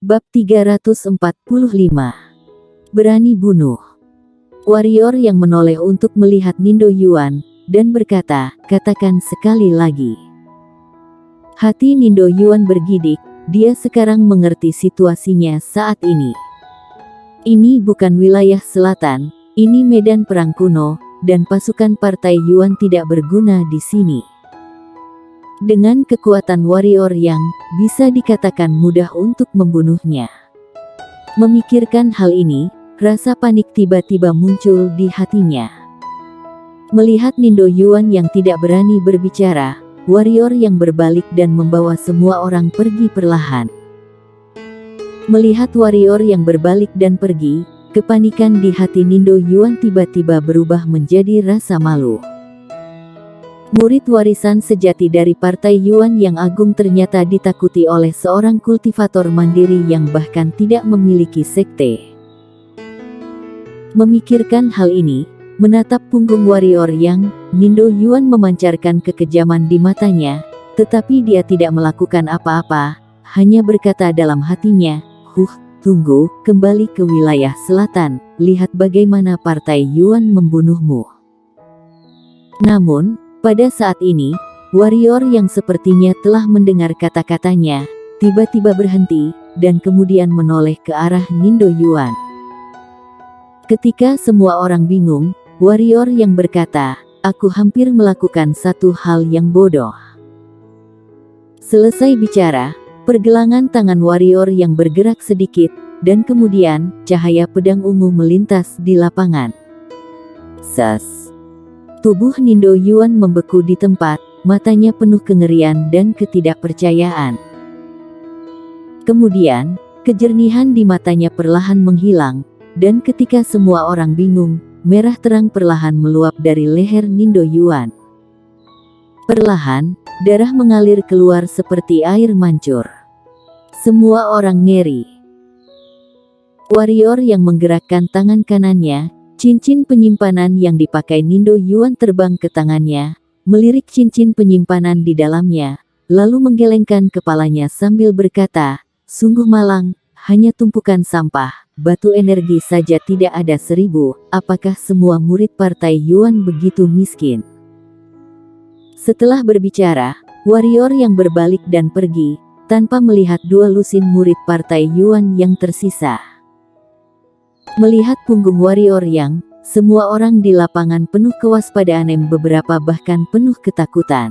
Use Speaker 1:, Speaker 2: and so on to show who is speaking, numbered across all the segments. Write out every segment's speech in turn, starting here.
Speaker 1: Bab 345. Berani bunuh. Warrior yang menoleh untuk melihat Nindo Yuan, dan berkata, katakan sekali lagi. Hati Nindo Yuan bergidik, dia sekarang mengerti situasinya saat ini. Ini bukan wilayah selatan, ini medan perang kuno, dan pasukan partai Yuan tidak berguna di sini. Dengan kekuatan warrior yang bisa dikatakan mudah untuk membunuhnya. Memikirkan hal ini, rasa panik tiba-tiba muncul di hatinya. Melihat Nindo Yuan yang tidak berani berbicara, warrior yang berbalik dan membawa semua orang pergi perlahan. Melihat warrior yang berbalik dan pergi, kepanikan di hati Nindo Yuan tiba-tiba berubah menjadi rasa malu. Murid warisan sejati dari Partai Yuan yang agung ternyata ditakuti oleh seorang kultivator mandiri yang bahkan tidak memiliki sekte. Memikirkan hal ini, menatap punggung warrior yang, Nindo Yuan memancarkan kekejaman di matanya, tetapi dia tidak melakukan apa-apa, hanya berkata dalam hatinya, tunggu, kembali ke wilayah selatan, lihat bagaimana Partai Yuan membunuhmu. Namun, pada saat ini, warrior yang sepertinya telah mendengar kata-katanya, tiba-tiba berhenti, dan kemudian menoleh ke arah Nindo Yuan. Ketika semua orang bingung, warrior yang berkata, aku hampir melakukan satu hal yang bodoh. Selesai bicara, pergelangan tangan warrior yang bergerak sedikit, dan kemudian, cahaya pedang ungu melintas di lapangan. Tubuh Nindo Yuan membeku di tempat, matanya penuh kengerian dan ketidakpercayaan. Kemudian, kejernihan di matanya perlahan menghilang, dan ketika semua orang bingung, merah terang perlahan meluap dari leher Nindo Yuan. Perlahan, darah mengalir keluar seperti air mancur. Semua orang ngeri. Warrior yang menggerakkan tangan kanannya, cincin penyimpanan yang dipakai Nindo Yuan terbang ke tangannya, melirik cincin penyimpanan di dalamnya, lalu menggelengkan kepalanya sambil berkata, sungguh malang, hanya tumpukan sampah, batu energi saja tidak ada 1000, apakah semua murid Partai Yuan begitu miskin? Setelah berbicara, warrior yang berbalik dan pergi, tanpa melihat dua lusin murid Partai Yuan yang tersisa. Melihat punggung warrior yang, semua orang di lapangan penuh kewaspadaan beberapa bahkan penuh ketakutan.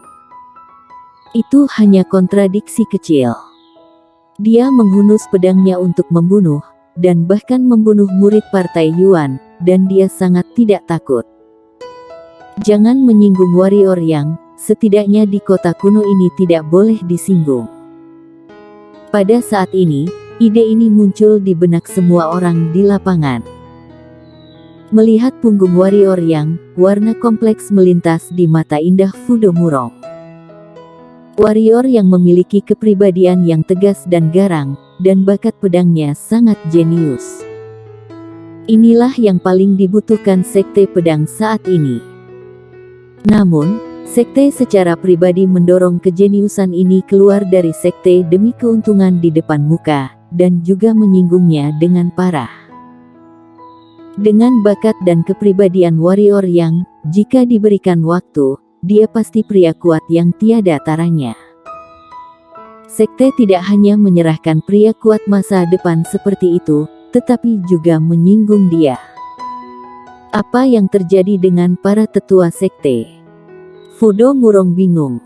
Speaker 1: Itu hanya kontradiksi kecil. Dia menghunus pedangnya untuk membunuh, dan bahkan membunuh murid Partai Yuan, dan dia sangat tidak takut. Jangan menyinggung warrior yang, setidaknya di kota kuno ini tidak boleh disinggung. Pada saat ini, ide ini muncul di benak semua orang di lapangan. Melihat punggung warrior yang, warna kompleks melintas di mata indah Fudo Murong. Warrior yang memiliki kepribadian yang tegas dan garang, dan bakat pedangnya sangat jenius. Inilah yang paling dibutuhkan sekte pedang saat ini. Namun, sekte secara pribadi mendorong kejeniusan ini keluar dari sekte demi keuntungan di depan muka, dan juga menyinggungnya dengan parah. Dengan bakat dan kepribadian warrior yang, jika diberikan waktu, dia pasti pria kuat yang tiada taranya. Sekte tidak hanya menyerahkan pria kuat masa depan seperti itu, tetapi juga menyinggung dia. Apa yang terjadi dengan para tetua sekte? Fudo Murong bingung.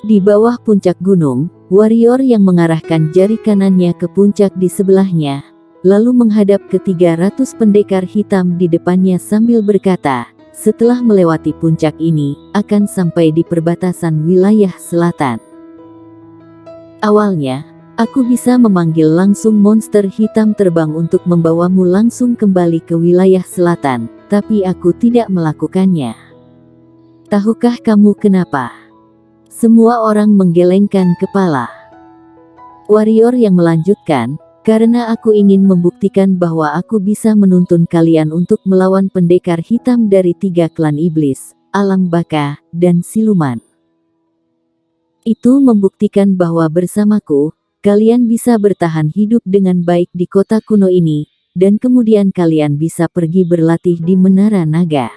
Speaker 1: Di bawah puncak gunung, warrior yang mengarahkan jari kanannya ke puncak di sebelahnya, lalu menghadap ke 300 pendekar hitam di depannya sambil berkata, setelah melewati puncak ini, akan sampai di perbatasan wilayah selatan. Awalnya, aku bisa memanggil langsung monster hitam terbang untuk membawamu langsung kembali ke wilayah selatan, tapi aku tidak melakukannya. Tahukah kamu kenapa? Semua orang menggelengkan kepala. Warrior yang melanjutkan, karena aku ingin membuktikan bahwa aku bisa menuntun kalian untuk melawan pendekar hitam dari 3 klan iblis, alam baka, dan siluman. Itu membuktikan bahwa bersamaku, kalian bisa bertahan hidup dengan baik di kota kuno ini, dan kemudian kalian bisa pergi berlatih di Menara Naga.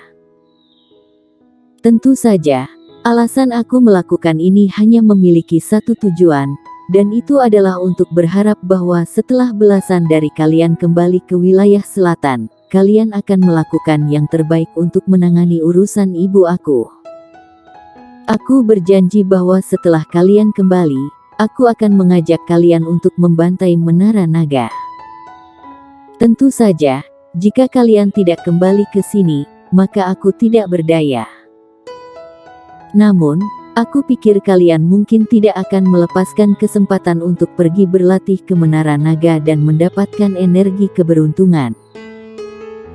Speaker 1: Tentu saja, alasan aku melakukan ini hanya memiliki satu tujuan, dan itu adalah untuk berharap bahwa setelah belasan dari kalian kembali ke wilayah selatan, kalian akan melakukan yang terbaik untuk menangani urusan ibu aku. Aku berjanji bahwa setelah kalian kembali, aku akan mengajak kalian untuk membantai Menara Naga. Tentu saja, jika kalian tidak kembali ke sini, maka aku tidak berdaya. Namun, aku pikir kalian mungkin tidak akan melepaskan kesempatan untuk pergi berlatih ke Menara Naga dan mendapatkan energi keberuntungan.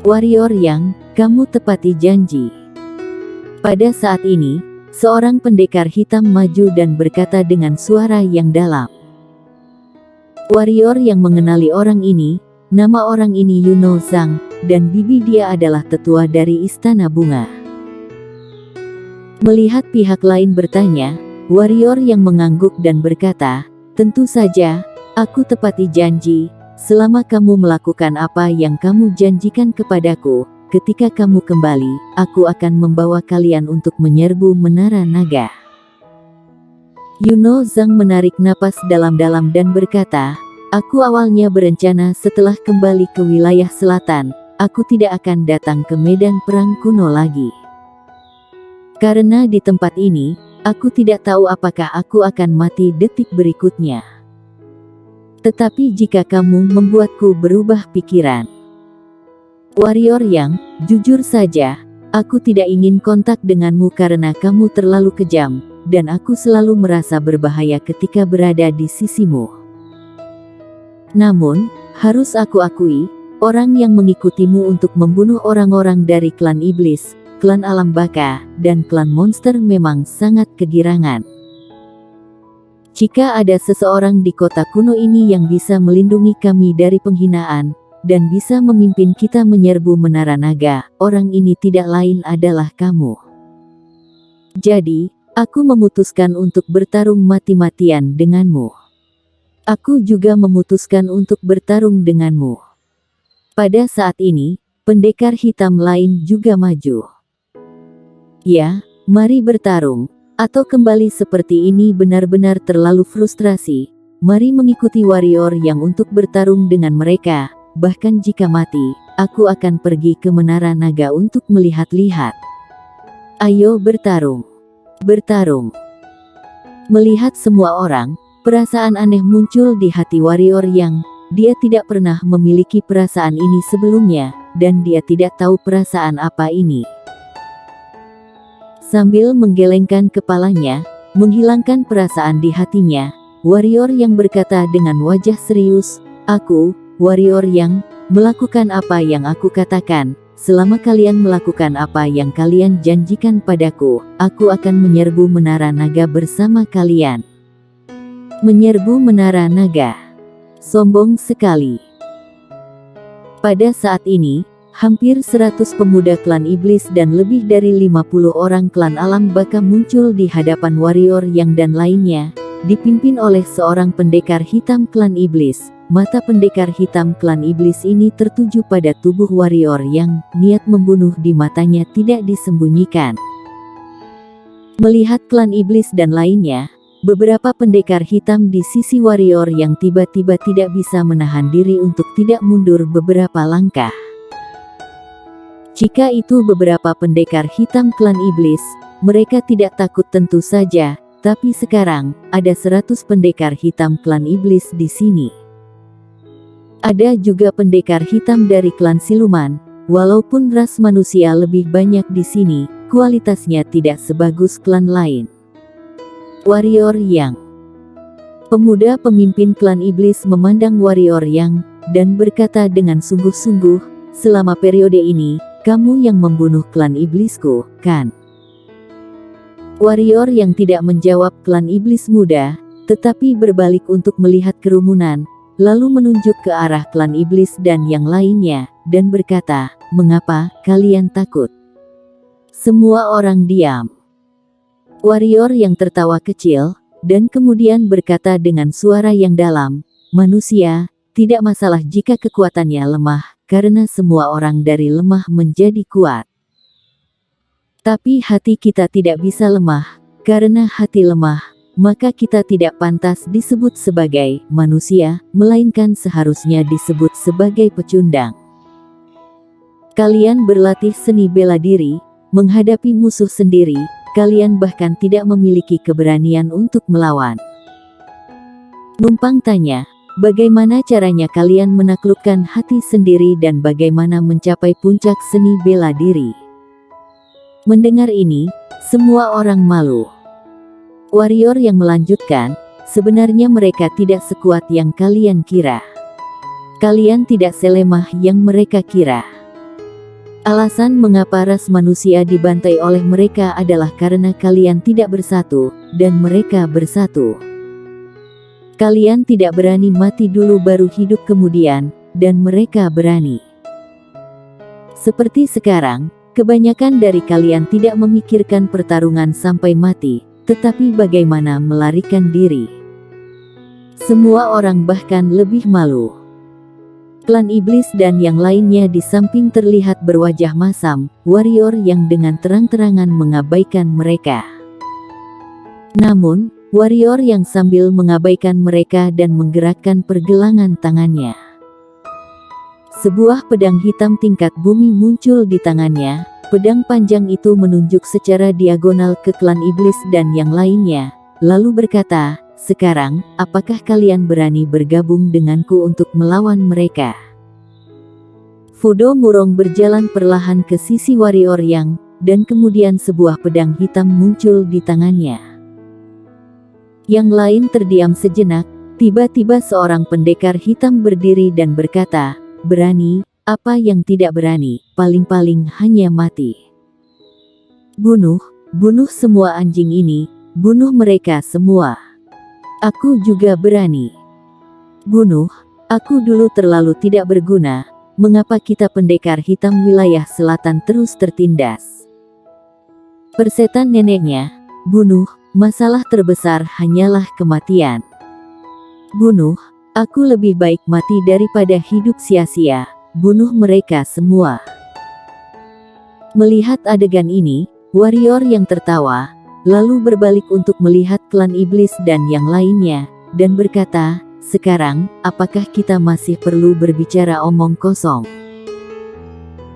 Speaker 1: Warrior Yang, kamu tepati janji. Pada saat ini, seorang pendekar hitam maju dan berkata dengan suara yang dalam. Warrior yang mengenali orang ini, nama orang ini Yuno Zhang, dan bibi dia adalah tetua dari Istana Bunga. Melihat pihak lain bertanya, warrior yang mengangguk dan berkata, tentu saja, aku tepati janji. Selama kamu melakukan apa yang kamu janjikan kepadaku, ketika kamu kembali, aku akan membawa kalian untuk menyerbu Menara Naga. Yuno Zhang menarik napas dalam-dalam dan berkata, aku awalnya berencana setelah kembali ke wilayah selatan, aku tidak akan datang ke medan perang kuno lagi. Karena di tempat ini, aku tidak tahu apakah aku akan mati detik berikutnya. Tetapi jika kamu membuatku berubah pikiran. Warrior Yang, jujur saja, aku tidak ingin kontak denganmu karena kamu terlalu kejam, dan aku selalu merasa berbahaya ketika berada di sisimu. Namun, harus aku akui, orang yang mengikutimu untuk membunuh orang-orang dari klan iblis, klan alam baka, dan klan monster memang sangat kegirangan. Jika ada seseorang di kota kuno ini yang bisa melindungi kami dari penghinaan, dan bisa memimpin kita menyerbu Menara Naga, orang ini tidak lain adalah kamu. Jadi, aku memutuskan untuk bertarung mati-matian denganmu. Aku juga memutuskan untuk bertarung denganmu. Pada saat ini, pendekar hitam lain juga maju. Ya, mari bertarung. Atau kembali seperti ini benar-benar terlalu frustrasi, mari mengikuti warrior yang untuk bertarung dengan mereka, bahkan jika mati, aku akan pergi ke Menara Naga untuk melihat-lihat. Ayo bertarung. Bertarung. Melihat semua orang, perasaan aneh muncul di hati warrior yang, dia tidak pernah memiliki perasaan ini sebelumnya, dan dia tidak tahu perasaan apa ini. Sambil menggelengkan kepalanya, menghilangkan perasaan di hatinya, warrior yang berkata dengan wajah serius, aku, warrior yang, melakukan apa yang aku katakan, selama kalian melakukan apa yang kalian janjikan padaku, aku akan menyerbu Menara Naga bersama kalian. Menyerbu Menara Naga. Sombong sekali. Pada saat ini, hampir 100 pemuda klan iblis dan lebih dari 50 orang klan alam baka muncul di hadapan warrior yang dan lainnya, dipimpin oleh seorang pendekar hitam klan iblis. Mata pendekar hitam klan iblis ini tertuju pada tubuh warrior yang, niat membunuh di matanya tidak disembunyikan. Melihat klan iblis dan lainnya, beberapa pendekar hitam di sisi warrior yang tiba-tiba tidak bisa menahan diri untuk tidak mundur beberapa langkah. Jika itu beberapa pendekar hitam klan iblis, mereka tidak takut tentu saja, tapi sekarang, ada 100 pendekar hitam klan iblis di sini. Ada juga pendekar hitam dari klan siluman, walaupun ras manusia lebih banyak di sini, kualitasnya tidak sebagus klan lain. Warrior Yang. Pemuda pemimpin klan iblis memandang warrior Yang, dan berkata dengan sungguh-sungguh, selama periode ini, kamu yang membunuh klan iblisku, kan? Warrior yang tidak menjawab klan iblis muda, tetapi berbalik untuk melihat kerumunan, lalu menunjuk ke arah klan iblis dan yang lainnya, dan berkata, mengapa kalian takut? Semua orang diam. Warrior yang tertawa kecil, dan kemudian berkata dengan suara yang dalam, "Manusia, tidak masalah jika kekuatannya lemah, karena semua orang dari lemah menjadi kuat. Tapi hati kita tidak bisa lemah, karena hati lemah, maka kita tidak pantas disebut sebagai manusia, melainkan seharusnya disebut sebagai pecundang. Kalian berlatih seni bela diri, menghadapi musuh sendiri, kalian bahkan tidak memiliki keberanian untuk melawan." Numpang tanya, bagaimana caranya kalian menaklukkan hati sendiri dan bagaimana mencapai puncak seni bela diri? Mendengar ini, semua orang malu. Warrior yang melanjutkan, sebenarnya mereka tidak sekuat yang kalian kira. Kalian tidak selemah yang mereka kira. Alasan mengapa ras manusia dibantai oleh mereka adalah karena kalian tidak bersatu, dan mereka bersatu. Kalian tidak berani mati dulu baru hidup kemudian, dan mereka berani. Seperti sekarang, kebanyakan dari kalian tidak memikirkan pertarungan sampai mati, tetapi bagaimana melarikan diri. Semua orang bahkan lebih malu. Klan iblis dan yang lainnya di samping terlihat berwajah masam, warrior yang dengan terang-terangan mengabaikan mereka. Namun, warrior yang sambil mengabaikan mereka dan menggerakkan pergelangan tangannya. Sebuah pedang hitam tingkat bumi muncul di tangannya. Pedang panjang itu menunjuk secara diagonal ke klan iblis dan yang lainnya, lalu berkata, "Sekarang, apakah kalian berani bergabung denganku untuk melawan mereka?" Fudo Murong berjalan perlahan ke sisi warrior yang, dan kemudian sebuah pedang hitam muncul di tangannya. Yang lain terdiam sejenak, tiba-tiba seorang pendekar hitam berdiri dan berkata, "Berani? Apa yang tidak berani, paling-paling hanya mati. Bunuh, bunuh semua anjing ini, bunuh mereka semua. Aku juga berani. Bunuh, aku dulu terlalu tidak berguna, mengapa kita pendekar hitam wilayah selatan terus tertindas? Persetan neneknya, bunuh, masalah terbesar hanyalah kematian. Bunuh, aku lebih baik mati daripada hidup sia-sia. Bunuh mereka semua." Melihat adegan ini, warrior yang tertawa, lalu berbalik untuk melihat klan iblis dan yang lainnya, dan berkata, "Sekarang, apakah kita masih perlu berbicara omong kosong?"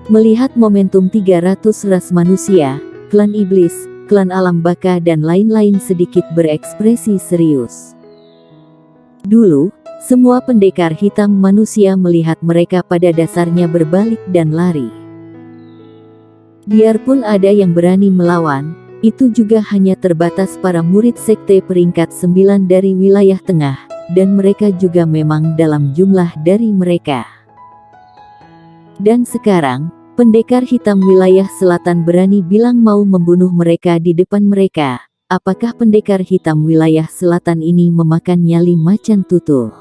Speaker 1: Melihat momentum 300 ras manusia, klan iblis, klan alam baka dan lain-lain sedikit berekspresi serius. Dulu, semua pendekar hitam manusia melihat mereka pada dasarnya berbalik dan lari. Biarpun ada yang berani melawan, itu juga hanya terbatas para murid sekte peringkat 9 dari wilayah tengah, dan mereka juga memang dalam jumlah dari mereka. Dan sekarang, pendekar hitam wilayah selatan berani bilang mau membunuh mereka di depan mereka. Apakah pendekar hitam wilayah selatan ini memakan nyali macan tutul?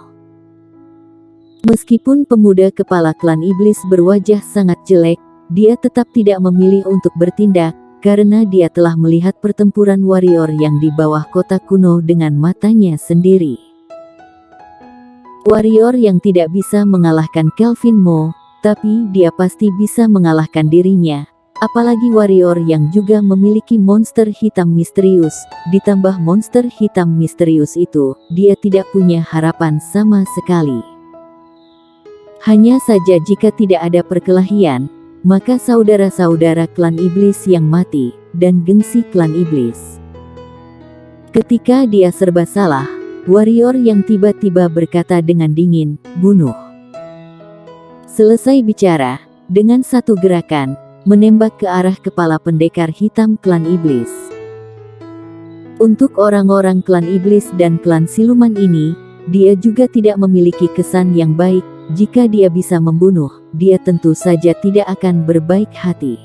Speaker 1: Meskipun pemuda kepala klan iblis berwajah sangat jelek, dia tetap tidak memilih untuk bertindak, karena dia telah melihat pertempuran warrior yang di bawah kota kuno dengan matanya sendiri. Warrior yang tidak bisa mengalahkan Kelvin Mo, tapi dia pasti bisa mengalahkan dirinya. Apalagi warrior yang juga memiliki monster hitam misterius, ditambah monster hitam misterius itu, dia tidak punya harapan sama sekali. Hanya saja jika tidak ada perkelahian, maka saudara-saudara klan iblis yang mati, dan gengsi klan iblis. Ketika dia serba salah, warrior yang tiba-tiba berkata dengan dingin, "Bunuh." Selesai bicara, dengan satu gerakan, menembak ke arah kepala pendekar hitam klan iblis. Untuk orang-orang klan iblis dan klan siluman ini, dia juga tidak memiliki kesan yang baik. Jika dia bisa membunuh, dia tentu saja tidak akan berbaik hati.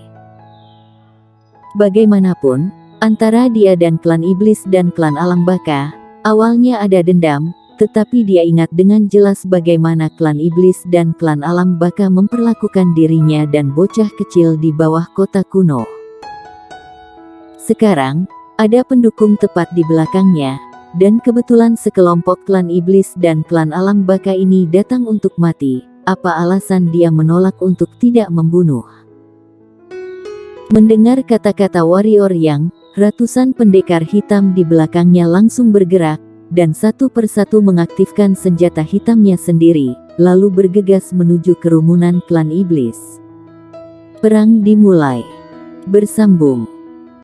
Speaker 1: Bagaimanapun, antara dia dan klan iblis dan klan alam baka, awalnya ada dendam, tetapi dia ingat dengan jelas bagaimana klan iblis dan klan alam baka memperlakukan dirinya dan bocah kecil di bawah kota kuno. Sekarang, ada pendukung tepat di belakangnya, Dan kebetulan sekelompok klan iblis dan klan alam baka ini datang untuk mati. Apa alasan dia menolak untuk tidak membunuh? Mendengar kata-kata warrior yang, ratusan pendekar hitam di belakangnya langsung bergerak, dan satu persatu mengaktifkan senjata hitamnya sendiri, lalu bergegas menuju kerumunan klan iblis. Perang dimulai. Bersambung.